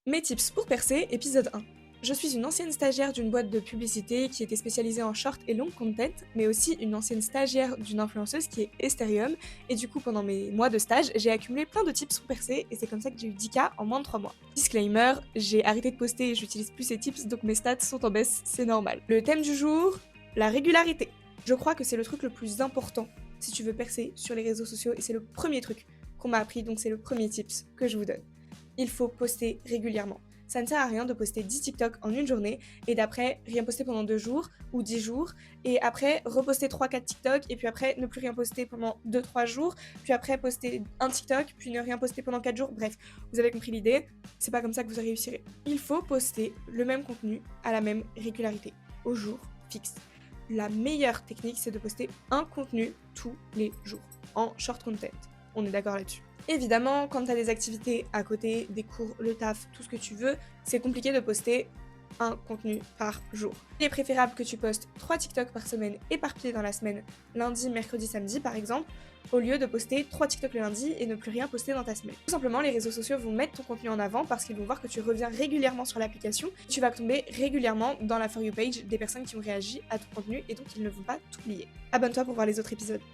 Mes tips pour percer, épisode 1. Je suis une ancienne stagiaire d'une boîte de publicité qui était spécialisée en short et long content, mais aussi une ancienne stagiaire d'une influenceuse qui est Esterium, et du coup pendant mes mois de stage, j'ai accumulé plein de tips pour percer, et c'est comme ça que j'ai eu 10K en moins de 3 mois. Disclaimer, j'ai arrêté de poster et j'utilise plus ces tips, donc mes stats sont en baisse, c'est normal. Le thème du jour, la régularité. Je crois que c'est le truc le plus important si tu veux percer sur les réseaux sociaux, et c'est le premier truc qu'on m'a appris, donc c'est le premier tips que je vous donne. Il faut poster régulièrement. Ça ne sert à rien de poster 10 TikTok en une journée et d'après rien poster pendant 2 jours ou 10 jours et après reposter 3-4 TikTok et puis après ne plus rien poster pendant 2-3 jours, puis après poster un TikTok, puis ne rien poster pendant 4 jours. Bref, vous avez compris l'idée, c'est pas comme ça que vous réussirez. Il faut poster le même contenu à la même régularité, au jour fixe. La meilleure technique, c'est de poster un contenu tous les jours, en short content. On est d'accord là-dessus. Évidemment, quand tu as des activités à côté, des cours, le taf, tout ce que tu veux, c'est compliqué de poster un contenu par jour. Il est préférable que tu postes 3 TikTok par semaine éparpillés dans la semaine, lundi, mercredi, samedi par exemple, au lieu de poster 3 TikTok le lundi et ne plus rien poster dans ta semaine. Tout simplement, les réseaux sociaux vont mettre ton contenu en avant parce qu'ils vont voir que tu reviens régulièrement sur l'application, tu vas tomber régulièrement dans la For You page des personnes qui ont réagi à ton contenu et donc ils ne vont pas t'oublier. Abonne-toi pour voir les autres épisodes.